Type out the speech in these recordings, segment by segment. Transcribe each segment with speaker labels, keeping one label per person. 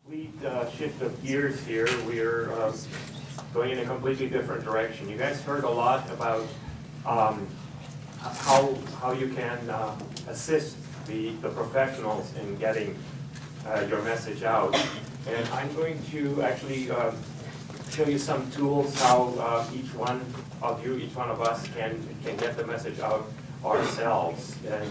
Speaker 1: complete shift of gears here. We're going in a completely different direction. You guys heard a lot about how you can assist the professionals in getting your message out. And I'm going to actually show you some tools how each one of you, each one of us can get the message out ourselves. And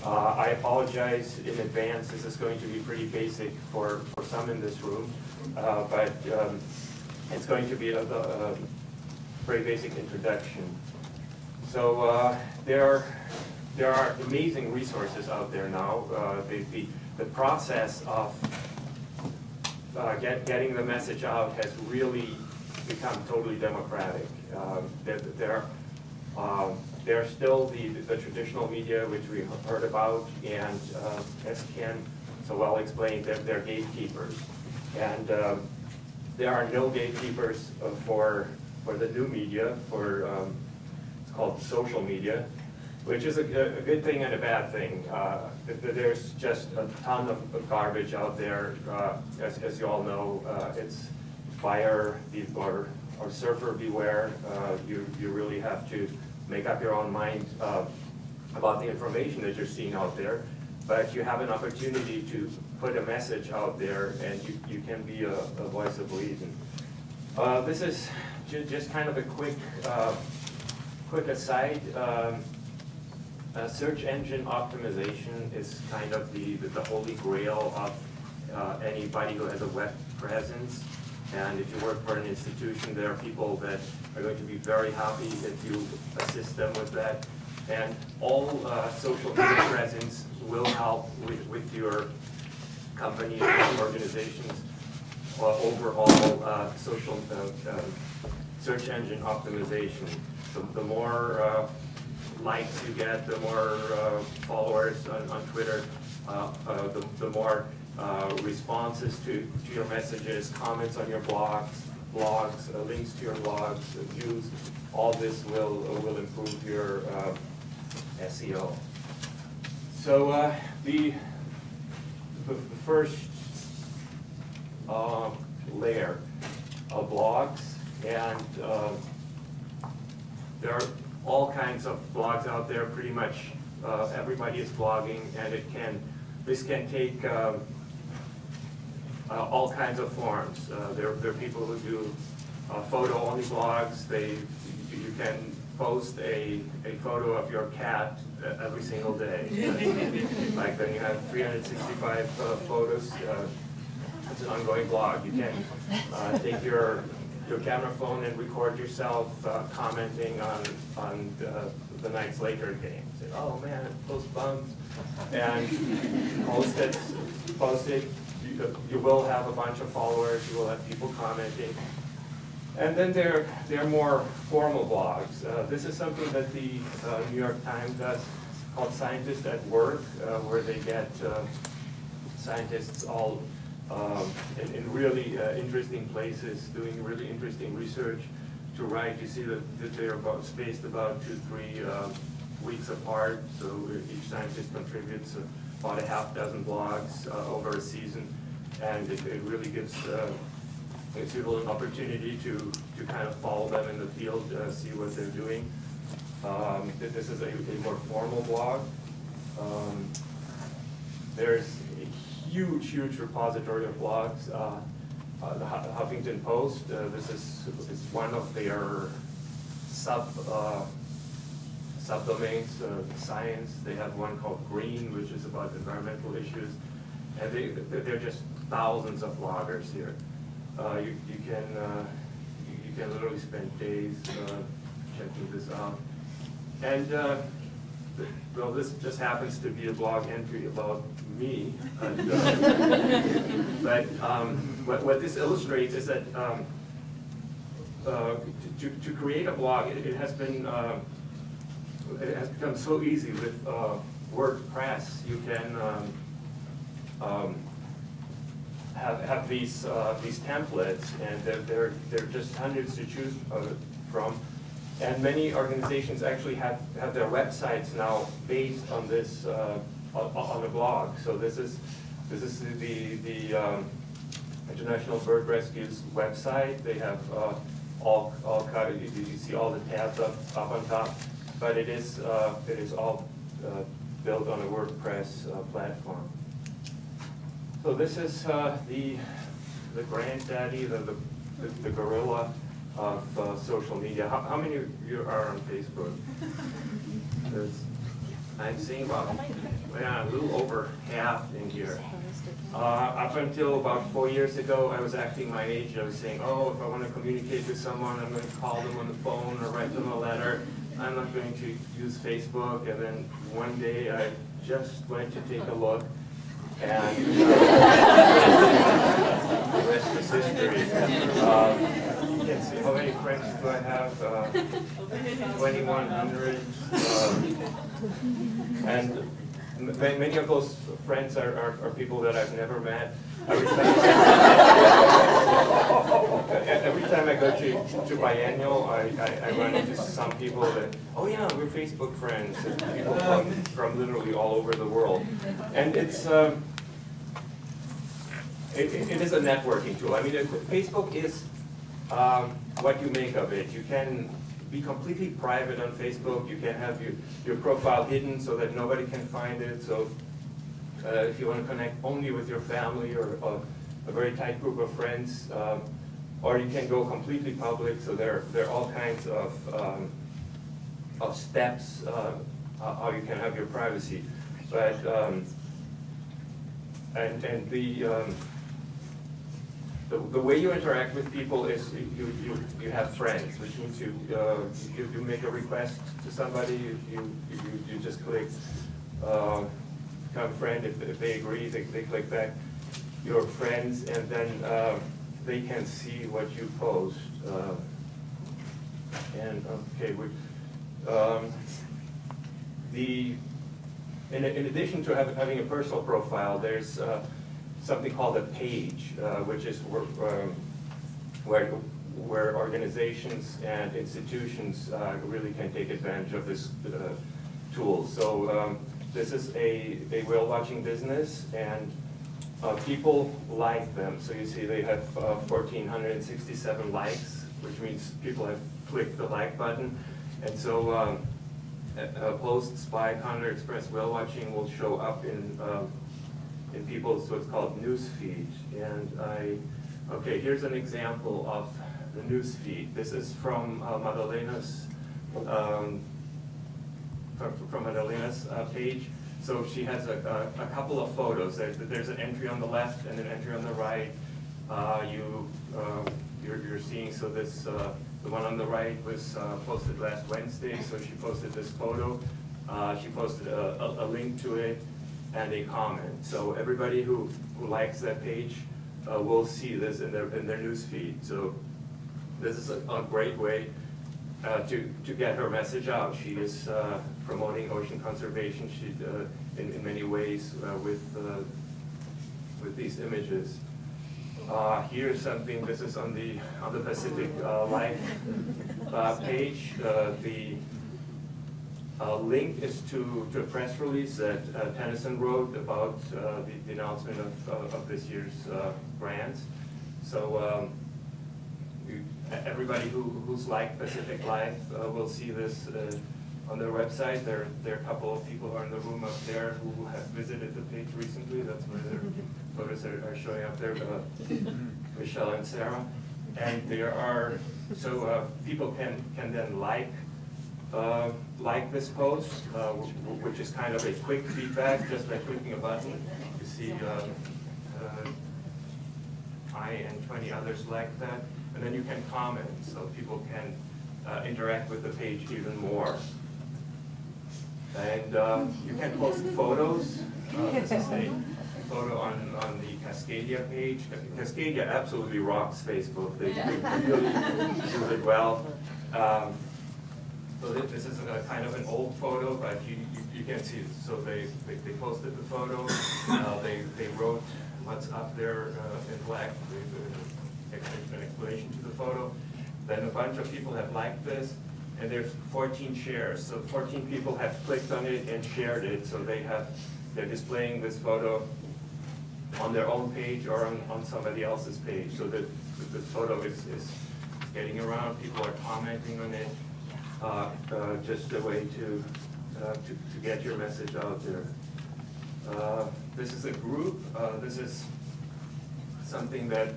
Speaker 1: I apologize in advance. This is going to be pretty basic for some in this room, but it's going to be a very basic introduction. So there are amazing resources out there now. The process of getting the message out has really become totally democratic. There are still the traditional media, which we heard about, and as Ken so well explained, they're gatekeepers. And there are no gatekeepers for the new media, it's called social media, which is a good thing and a bad thing. There's just a ton of garbage out there. As you all know, it's buyer or surfer beware. You really have to make up your own mind about the information that you're seeing out there. But you have an opportunity to put a message out there, and you can be a voice of reason. This is just kind of a quick aside. Search engine optimization is kind of the holy grail of anybody who has a web presence. And if you work for an institution, there are people that are going to be very happy if you assist them with that. And all social media presence will help with your company or organization's overall social search engine optimization. The more likes you get, the more followers on Twitter, the more responses to your messages, comments on your blogs, links to your blogs, views. All this will improve your SEO. So the first layer of blogs, and there are all kinds of blogs out there. Pretty much everybody is blogging, and this can take all kinds of forms. There are people who do photo-only blogs. You can post a photo of your cat every single day. Like then you have 365 photos. It's an ongoing blog. You can take your camera phone and record yourself commenting on the night's Laker game. Say, oh man, those bums, and post it. You will have a bunch of followers. You will have people commenting. And then there are more formal blogs. This is something that the New York Times does, called Scientists at Work, where they get scientists all in really interesting places, doing really interesting research to write. You see that they're spaced about 2-3 weeks apart, so each scientist contributes about a half dozen blogs over a season, and it really gives people an opportunity to kind of follow them in the field, see what they're doing. This is a more formal blog. There's a huge repository of blogs. The Huffington Post, this is one of their subdomains, science. They have one called Green, which is about environmental issues. And there are just thousands of bloggers here. You can literally spend days checking this out. And well, this just happens to be a blog entry about me. But what this illustrates is that to create a blog, it has become so easy with WordPress. You can have these templates, and there are just hundreds to choose from. And many organizations actually have their websites now based on this on a blog. So this is the International Bird Rescue's website. They have all kind of, you see all the tabs up on top, but it is all built on a WordPress platform. So this is the granddaddy, the gorilla of social media. How many of you are on Facebook? I'm seeing about a little over half in here. Up until about 4 years ago, I was acting my age. I was saying, oh, if I want to communicate with someone, I'm going to call them on the phone or write them a letter. I'm not going to use Facebook. And then one day, I just went to take a look, and the rest is history. You can see how many friends do I have? 2,100. And many of those friends are people that I've never met. Every time I go to Biennial, I run into some people that, oh yeah, we're Facebook friends, and people from literally all over the world. And it's it is a networking tool. I mean, Facebook is what you make of it. You can be completely private on Facebook. You can have your profile hidden so that nobody can find it. So if you want to connect only with your family or a very tight group of friends, or you can go completely public. So there are all kinds of steps how you can have your privacy. But the way you interact with people is you have friends, which means you make a request to somebody, you just click become friend. If they agree, they click back your friends, and then they can see what you post. And okay, in addition to having a personal profile, there's something called a page, which is where organizations and institutions really can take advantage of this tool. So this is a whale watching business, and people like them. So you see they have 1,467 likes, which means people have clicked the like button. And so posts by Condor Express whale watching will show up in people's what's called news feed. And okay, here's an example of the news feed. This is from Madalena's page. So she has a couple of photos. There's an entry on the left and an entry on the right. You're seeing, so this the one on the right was posted last Wednesday. So she posted this photo. She posted a link to it and a comment. So everybody who likes that page will see this in their news feed. So this is a great way to get her message out. She is promoting ocean conservation. She in many ways with these images. Here's something. This is on the Pacific Life page. The link is to a press release that Tennyson wrote about the announcement of this year's grants. So everybody who's liked Pacific Life will see this on their website. There are a couple of people who are in the room up there who have visited the page recently. That's why their photos are showing up there, Michelle and Sarah. And there are, so people can then like this post, which is kind of a quick feedback just by clicking a button. You see I and 20 others like that. And then you can comment, so people can interact with the page even more. And you can post photos. This is a photo on the Cascadia page. Cascadia absolutely rocks Facebook. They really do it well. So this is a kind of an old photo, but you can see it. So they posted the photo. They wrote what's up there in black, an explanation to the photo. Then a bunch of people have liked this, and there's 14 shares. So 14 people have clicked on it and shared it. So they're displaying this photo on their own page or on somebody else's page. So that the photo is getting around, people are commenting on it, just a way to get your message out there. This is a group. This is something that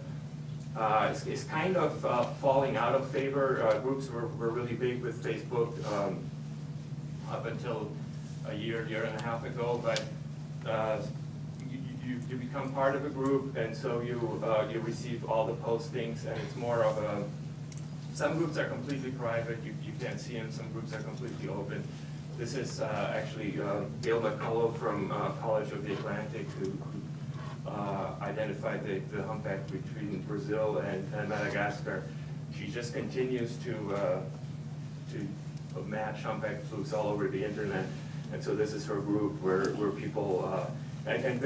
Speaker 1: is kind of falling out of favor. Groups were really big with Facebook up until a year and a half ago, but you become part of a group, and so you receive all the postings, and it's more of a, some groups are completely private, you can't see them, some groups are completely open. This is actually Gail McCullough from College of the Atlantic who identified the humpback between Brazil and Madagascar. She just continues to match humpback flukes all over the internet. And so this is her group where people, and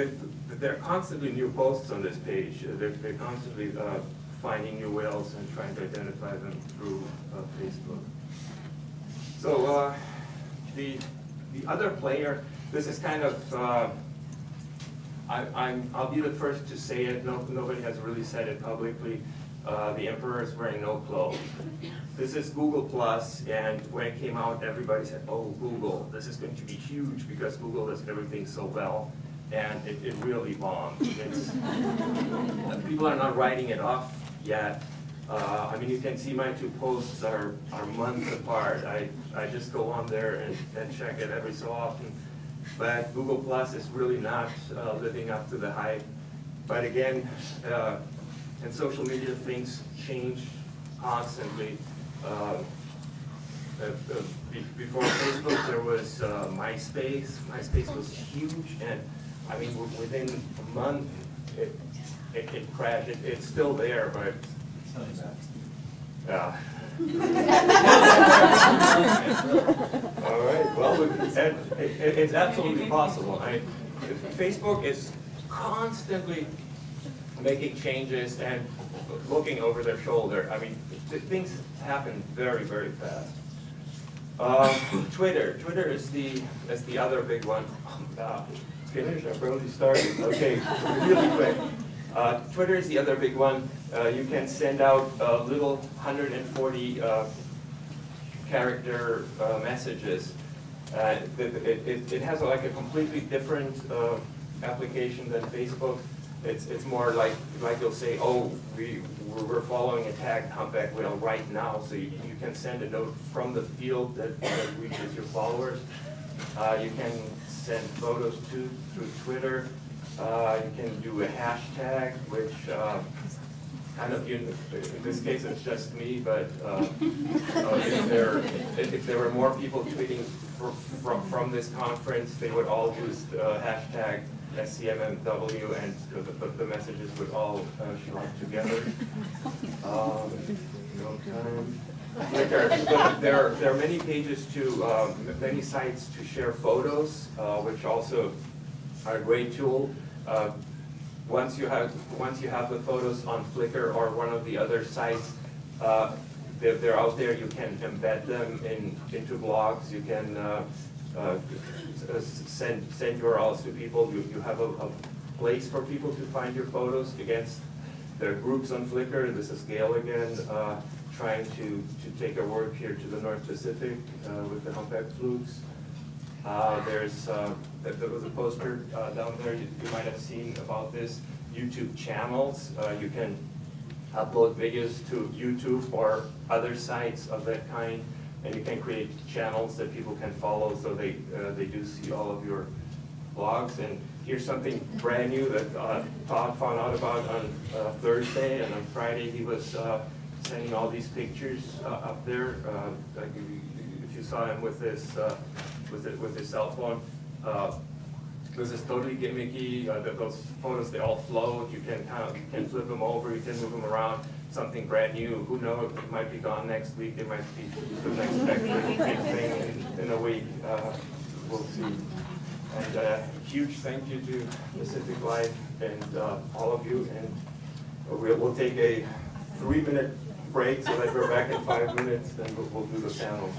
Speaker 1: there are constantly new posts on this page. They're constantly finding new whales and trying to identify them through Facebook. So the other player, this is kind of, I'll be the first to say it, nobody has really said it publicly, the emperor is wearing no clothes. This is Google+, and when it came out, everybody said, oh, Google, this is going to be huge because Google does everything so well, and it really bombed. People are not writing it off yet. I mean, you can see my two posts are months apart. I just go on there and check it every so often. But Google Plus is really not living up to the hype. But again, in social media, things change constantly. Before Facebook, there was MySpace. MySpace was huge, and I mean, within a month, it crashed. It's still there, but yeah. All right. Well, it's absolutely possible. Facebook is constantly making changes and looking over their shoulder. I mean, things happen very, very fast. Twitter is the other big one. Finished? I barely started. Okay, really quick. Twitter is the other big one. You can send out little 140 character messages. It has like a completely different application than Facebook. It's more like you'll say, oh, we're following a tagged humpback whale right now, so you can send a note from the field that reaches your followers. You can send photos through Twitter. You can do a hashtag, which kind of, in this case it's just me, but if there were more people tweeting from this conference, they would all use the hashtag SCMMW, and the messages would all show up together. No time. There are many pages many sites to share photos, which also are a great tool. Once you have the photos on Flickr or one of the other sites, they're out there. You can embed them into blogs. You can send URLs to people. You have a place for people to find your photos against their groups on Flickr. This is Gail again, trying to take our work here to the North Pacific with the humpback flukes. There was a poster down there you might have seen about this. YouTube channels. You can upload videos to YouTube or other sites of that kind, and you can create channels that people can follow, so they do see all of your blogs. And here's something brand new that Todd found out about on Thursday, and on Friday he was sending all these pictures up there. Like if you saw him with his cell phone. This is totally gimmicky. Those photos, they all float. You can flip them over. You can move them around. Something brand new. Who knows? It might be gone next week. It might be the next big thing in a week. We'll see. And huge thank you to Pacific Life and all of you. And we'll take a 3-minute break so that we're back in 5 minutes. Then we'll do the panel.